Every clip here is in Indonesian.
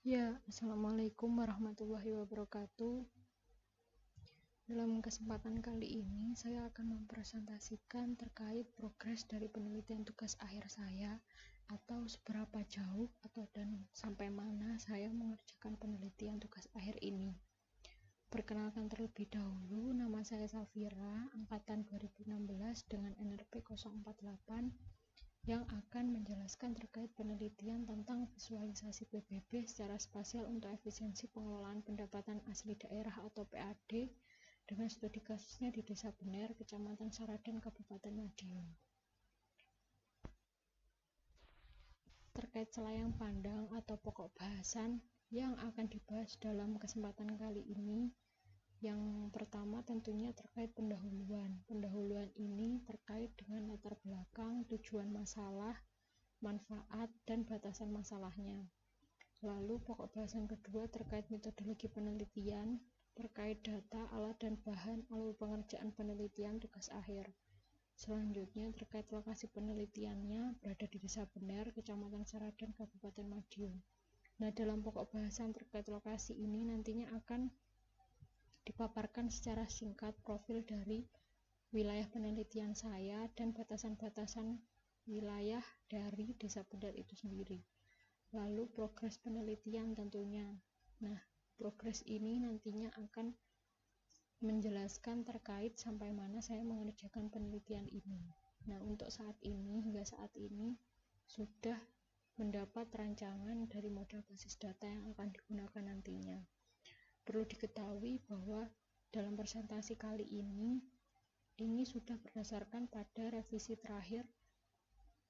Ya, Assalamualaikum warahmatullahi wabarakatuh. Dalam kesempatan kali ini, saya akan mempresentasikan terkait progres dari penelitian tugas akhir saya, atau seberapa jauh dan sampai mana saya mengerjakan penelitian tugas akhir ini. Perkenalkan terlebih dahulu, nama saya Safira, angkatan 2016 dengan NRP 048, yang akan menjelaskan terkait penelitian tentang visualisasi PBB secara spasial untuk efisiensi pengelolaan pendapatan asli daerah atau PAD dengan studi kasusnya di Desa Bener, Kecamatan Saradan, Kabupaten Madiun. Terkait selayang pandang atau pokok bahasan yang akan dibahas dalam kesempatan kali ini, yang pertama tentunya terkait pendahuluan. Pendahuluan ini terkait dengan latar belakang, tujuan masalah, manfaat, dan batasan masalahnya. Lalu pokok bahasan kedua terkait metodologi penelitian, terkait data, alat, dan bahan alur pengerjaan penelitian tugas akhir. Selanjutnya terkait lokasi penelitiannya berada di Desa Bener, Kecamatan Saradan, Kabupaten Madiun. Nah, dalam pokok bahasan terkait lokasi ini nantinya akan dipaparkan secara singkat profil dari wilayah penelitian saya dan batasan-batasan wilayah dari Desa Bener itu sendiri. Lalu progres penelitian tentunya. Nah, progres ini nantinya akan menjelaskan terkait sampai mana saya mengerjakan penelitian ini. Nah, untuk hingga saat ini sudah mendapat rancangan dari model basis data yang akan digunakan nantinya. Perlu diketahui bahwa dalam presentasi kali ini sudah berdasarkan pada revisi terakhir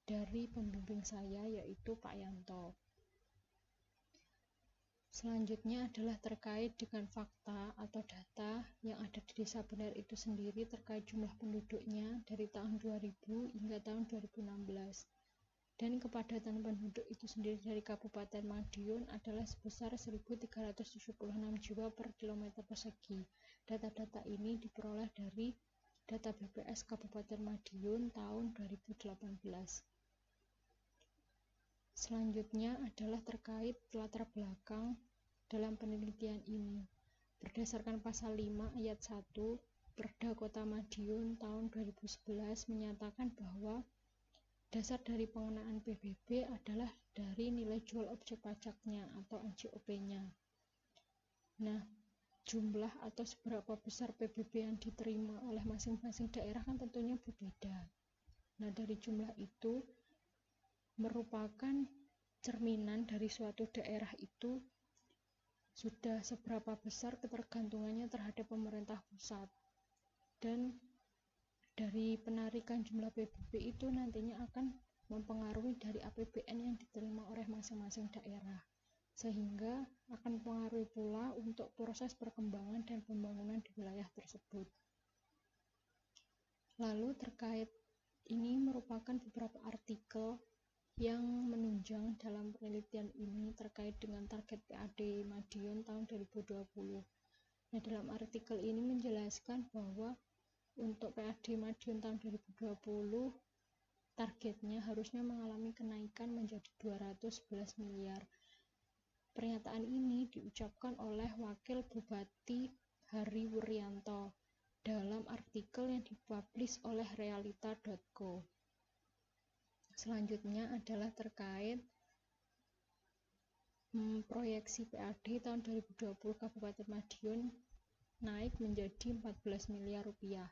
dari pembimbing saya, yaitu Pak Yanto. Selanjutnya adalah terkait dengan fakta atau data yang ada di Desa Bener itu sendiri terkait jumlah penduduknya dari tahun 2000 hingga tahun 2016. Dan kepadatan penduduk itu sendiri dari Kabupaten Madiun adalah sebesar 1.376 jiwa per kilometer persegi. Data-data ini diperoleh dari data BPS Kabupaten Madiun tahun 2018. Selanjutnya adalah terkait latar belakang dalam penelitian ini. Berdasarkan pasal 5 ayat 1 Perda Kota Madiun tahun 2011 menyatakan bahwa dasar dari pengenaan PBB adalah dari nilai jual objek pajaknya atau NJOP-nya. Nah, jumlah atau seberapa besar PBB yang diterima oleh masing-masing daerah kan tentunya berbeda. Nah, dari jumlah itu merupakan cerminan dari suatu daerah itu sudah seberapa besar ketergantungannya terhadap pemerintah pusat. Dan dari penarikan jumlah PBB itu nantinya akan mempengaruhi dari APBN yang diterima oleh masing-masing daerah, sehingga akan mempengaruhi pula untuk proses perkembangan dan pembangunan di wilayah tersebut. Lalu terkait ini merupakan beberapa artikel yang menunjang dalam penelitian ini terkait dengan target PAD Madiun tahun 2020. Nah, dalam artikel ini menjelaskan bahwa untuk PAD Madiun tahun 2020 targetnya harusnya mengalami kenaikan menjadi 211 miliar. Pernyataan ini diucapkan oleh Wakil Bupati Hari Wuryanto dalam artikel yang dipublish oleh realita.co. Selanjutnya adalah terkait proyeksi PAD tahun 2020 Kabupaten Madiun naik menjadi 14 miliar rupiah.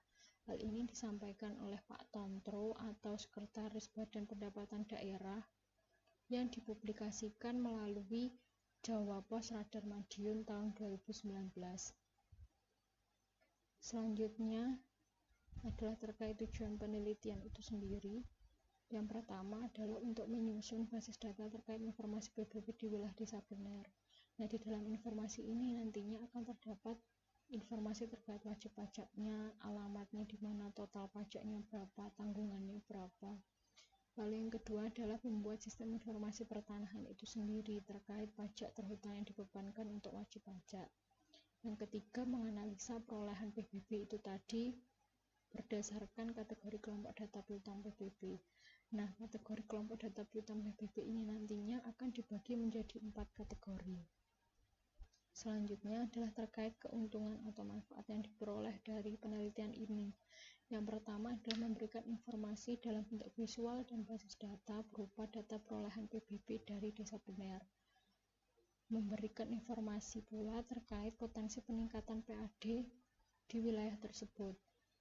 Hal ini disampaikan oleh Pak Tontro atau Sekretaris Badan Pendapatan Daerah yang dipublikasikan melalui Jawa Pos Radar Madiun tahun 2019. Selanjutnya adalah terkait tujuan penelitian itu sendiri. Yang pertama adalah untuk menyusun basis data terkait informasi PBB di wilayah Desa Bener. Nah, di dalam informasi ini nantinya akan terdapat informasi terkait wajib pajaknya, alamatnya di mana, total pajaknya berapa, tanggungannya berapa. Lalu yang kedua adalah membuat sistem informasi pertanahan itu sendiri terkait pajak terhutang yang dibebankan untuk wajib pajak. Yang ketiga, menganalisa perolehan PBB itu tadi berdasarkan kategori kelompok data piutang PBB. Nah, kategori kelompok data piutang PBB ini nantinya akan dibagi menjadi 4 kategori. Selanjutnya adalah terkait keuntungan atau manfaat yang diperoleh dari penelitian ini. Yang pertama adalah memberikan informasi dalam bentuk visual dan basis data berupa data perolehan PBB dari desa benar. Memberikan informasi pula terkait potensi peningkatan PAD di wilayah tersebut.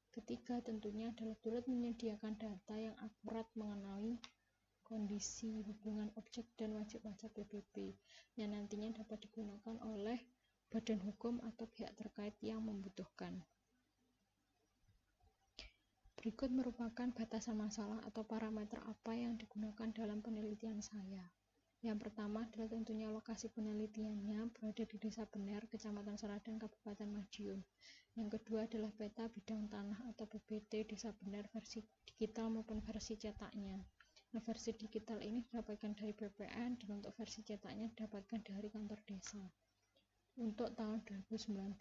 Ketiga tentunya adalah turut menyediakan data yang akurat mengenai kondisi hubungan objek dan wajib pajak PBB yang nantinya dapat digunakan oleh badan hukum atau pihak terkait yang membutuhkan. Berikut merupakan batasan masalah atau parameter apa yang digunakan dalam penelitian saya. Yang pertama adalah tentunya lokasi penelitiannya berada di Desa Bener, Kecamatan Seradan, Kabupaten Madiun. Yang kedua adalah peta bidang tanah atau BBT Desa Bener versi digital maupun versi cetaknya. Nah, versi digital ini didapatkan dari BPN dan untuk versi cetaknya didapatkan dari kantor desa untuk tahun 2019.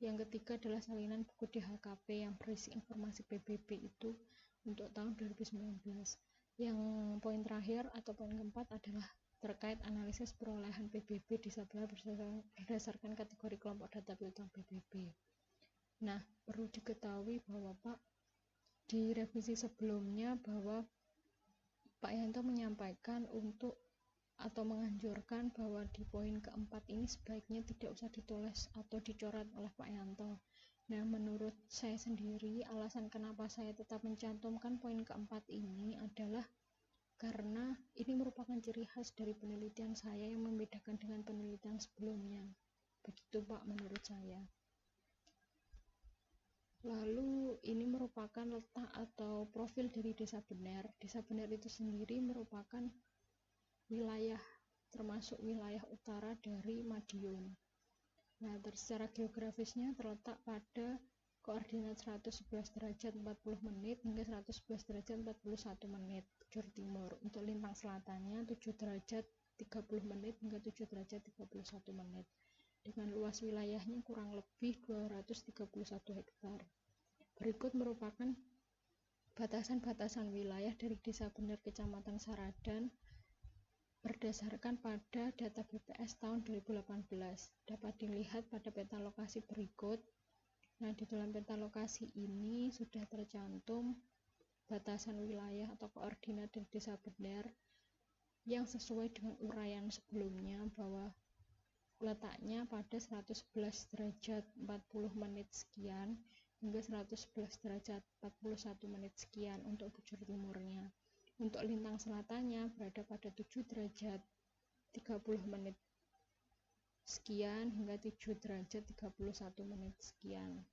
Yang ketiga adalah salinan buku DHKP yang berisi informasi PBB itu untuk tahun 2019. Yang poin terakhir atau poin keempat adalah terkait analisis perolehan PBB di Sabla berdasarkan kategori kelompok data piutang PBB. Nah, perlu diketahui bahwa Pak, di revisi sebelumnya bahwa Pak Yanto menyampaikan untuk atau menganjurkan bahwa di poin keempat ini sebaiknya tidak usah ditulis atau dicoret oleh Pak Yanto. Nah, menurut saya sendiri, alasan kenapa saya tetap mencantumkan poin keempat ini adalah karena ini merupakan ciri khas dari penelitian saya yang membedakan dengan penelitian sebelumnya. Begitu Pak, menurut saya. Lalu ini merupakan letak atau profil dari Desa Bener. Desa Bener itu sendiri merupakan wilayah, termasuk wilayah utara dari Madiun. Nah, secara geografisnya terletak pada koordinat 111 derajat 40 menit hingga 111 derajat 41 menit bujur timur. Untuk lintang selatannya 7 derajat 30 menit hingga 7 derajat 31 menit. Dengan luas wilayahnya kurang lebih 231 hektar. Berikut merupakan batasan-batasan wilayah dari Desa Bener Kecamatan Saradan berdasarkan pada data BPS tahun 2018. Dapat dilihat pada peta lokasi berikut. Nah, di dalam peta lokasi ini sudah tercantum batasan wilayah atau koordinat dari Desa Bener yang sesuai dengan uraian sebelumnya bahwa letaknya pada 111 derajat 40 menit sekian hingga 111 derajat 41 menit sekian untuk bujur timurnya. Untuk lintang selatannya berada pada 7 derajat 30 menit sekian hingga 7 derajat 31 menit sekian.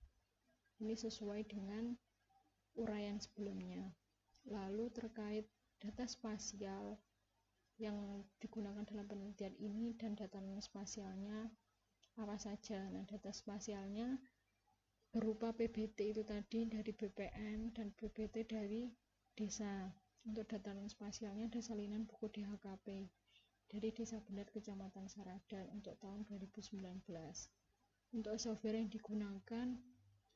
Ini sesuai dengan uraian sebelumnya. Lalu terkait data spasial yang digunakan dalam penelitian ini dan data non-spasialnya apa saja. Nah, data spasialnya berupa PBT itu tadi dari BPN dan PBT dari desa. Untuk data non-spasialnya ada salinan buku DHKP dari Desa Bener Kecamatan Saradan untuk tahun 2019. Untuk software yang digunakan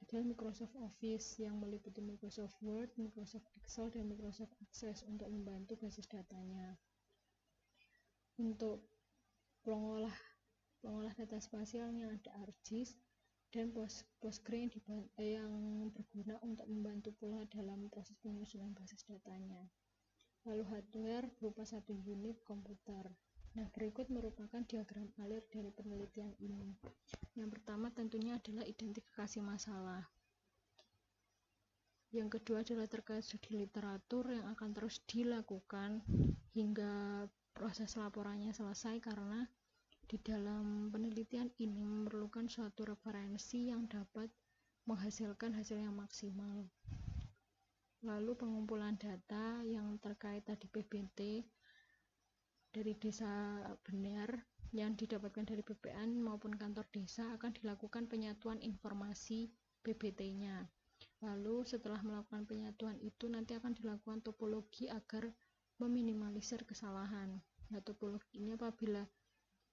adalah Microsoft Office yang meliputi Microsoft Word, Microsoft Excel, dan Microsoft Access untuk membantu basis datanya. Untuk pengolah data spasialnya ada ArcGIS dan Postgre yang berguna untuk membantu pula dalam proses penyusunan basis datanya. Lalu hardware berupa satu unit komputer. Nah, berikut merupakan diagram alir dari penelitian ini. Yang pertama tentunya adalah identifikasi masalah. Yang kedua adalah terkait studi literatur yang akan terus dilakukan hingga proses laporannya selesai, karena di dalam penelitian ini memerlukan suatu referensi yang dapat menghasilkan hasil yang maksimal. Lalu pengumpulan data yang terkait tadi PBT dari Desa Bener yang didapatkan dari BPN maupun kantor desa akan dilakukan penyatuan informasi PBT-nya. Lalu setelah melakukan penyatuan itu nanti akan dilakukan topologi agar meminimalisir kesalahan. Nah, topologi ini apabila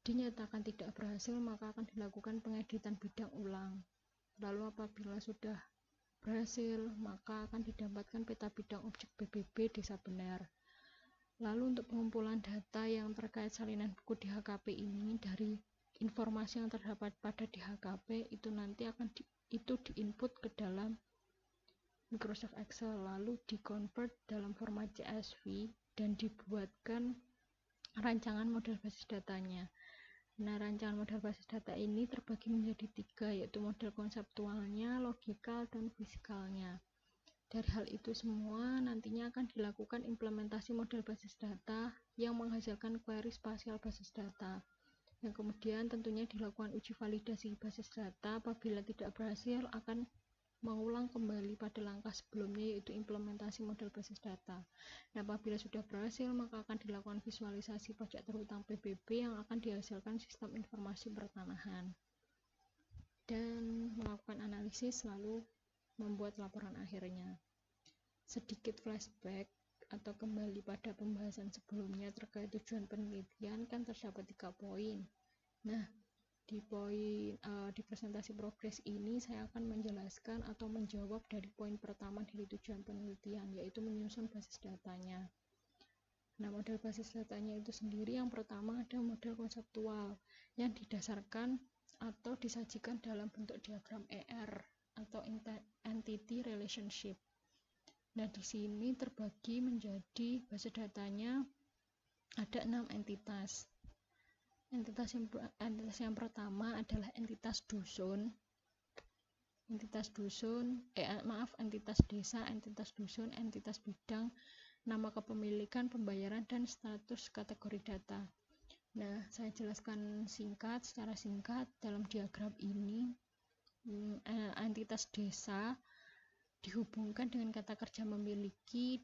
dinyatakan tidak berhasil maka akan dilakukan pengeditan bidang ulang. Lalu apabila sudah berhasil, maka akan didapatkan peta bidang objek PBB desa benar. Lalu untuk pengumpulan data yang terkait salinan buku di HKP ini, dari informasi yang terdapat pada di HKP itu nanti akan diinput ke dalam Microsoft Excel, lalu di-convert dalam format CSV dan dibuatkan rancangan model basis datanya. Nah, rancangan model basis data ini terbagi menjadi 3, yaitu model konseptualnya, logikal, dan fisikalnya. Dari hal itu semua nantinya akan dilakukan implementasi model basis data yang menghasilkan query spasial basis data, yang kemudian tentunya dilakukan uji validasi basis data. Apabila tidak berhasil, akan mengulang kembali pada langkah sebelumnya, yaitu implementasi model basis data. Nah, apabila sudah berhasil, maka akan dilakukan visualisasi pajak terhutang PBB yang akan dihasilkan sistem informasi pertanahan, dan melakukan analisis lalu membuat laporan akhirnya. Sedikit flashback atau kembali pada pembahasan sebelumnya terkait tujuan penelitian, kan terdapat 3 poin. Nah, di presentasi progres ini saya akan menjelaskan atau menjawab dari poin pertama dari tujuan penelitian, yaitu menyusun basis datanya. Nah, model basis datanya itu sendiri yang pertama ada model konseptual yang didasarkan atau disajikan dalam bentuk diagram ER atau entity relationship. Nah, di sini terbagi menjadi basis datanya ada 6 entitas. Entitas yang pertama adalah entitas dusun. Entitas desa, entitas dusun, entitas bidang, nama kepemilikan, pembayaran, dan status kategori data. Nah, saya jelaskan secara singkat dalam diagram ini. Entitas desa dihubungkan dengan kata kerja memiliki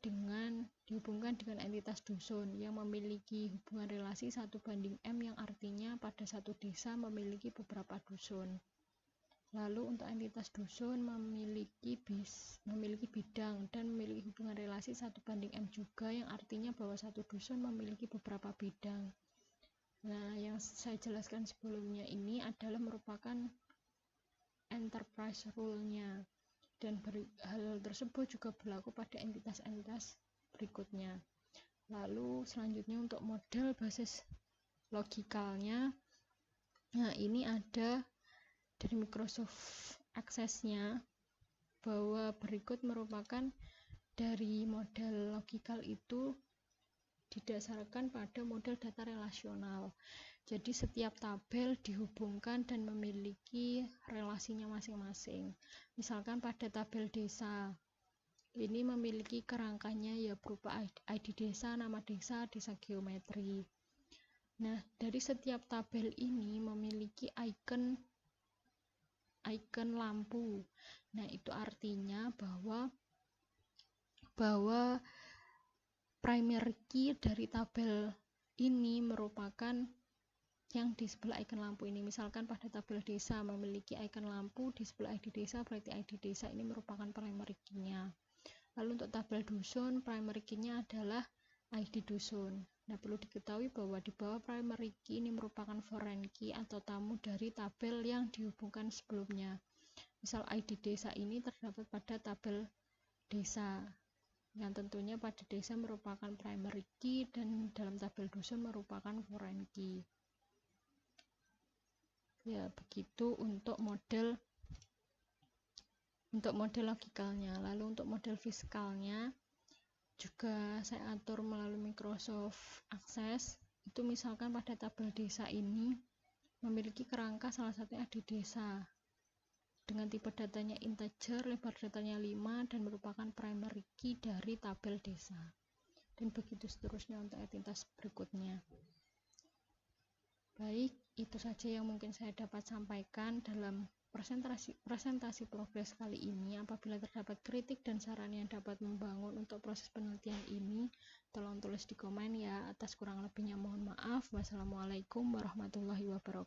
dihubungkan dengan entitas dusun yang memiliki hubungan relasi 1:M, yang artinya pada satu desa memiliki beberapa dusun. Lalu untuk entitas dusun memiliki bidang dan memiliki hubungan relasi 1:M juga, yang artinya bahwa satu dusun memiliki beberapa bidang. Nah, yang saya jelaskan sebelumnya ini adalah merupakan enterprise rule-nya, dan hal tersebut juga berlaku pada entitas-entitas berikutnya. Lalu selanjutnya untuk model basis logikalnya, nah ini ada dari Microsoft Access-nya, bahwa berikut merupakan dari model logikal itu didasarkan pada model data relasional. Jadi setiap tabel dihubungkan dan memiliki relasinya masing-masing. Misalkan pada tabel desa, ini memiliki kerangkanya ya berupa ID desa, nama desa, desa geometri. Nah, dari setiap tabel ini memiliki icon lampu. Nah, itu artinya bahwa primary key dari tabel ini merupakan yang di sebelah icon lampu ini. Misalkan pada tabel desa memiliki icon lampu di sebelah ID desa, berarti ID desa ini merupakan primary key-nya. Lalu untuk tabel dusun, primary key-nya adalah ID dusun. Nah, perlu diketahui bahwa di bawah primary key ini merupakan foreign key atau tamu dari tabel yang dihubungkan sebelumnya. Misal ID desa ini terdapat pada tabel desa, yang tentunya pada desa merupakan primary key dan dalam tabel dusun merupakan foreign key. Ya, begitu untuk model logikalnya. Lalu untuk model fiskalnya juga saya atur melalui Microsoft Access. Itu misalkan pada tabel desa ini memiliki kerangka salah satunya di desa dengan tipe datanya integer, lebar datanya 5, dan merupakan primary key dari tabel desa. Dan begitu seterusnya untuk entitas berikutnya. Baik, itu saja yang mungkin saya dapat sampaikan dalam presentasi progres kali ini. Apabila terdapat kritik dan saran yang dapat membangun untuk proses penelitian ini, tolong tulis di komen ya. Atas kurang lebihnya mohon maaf. Wassalamualaikum warahmatullahi wabarakatuh.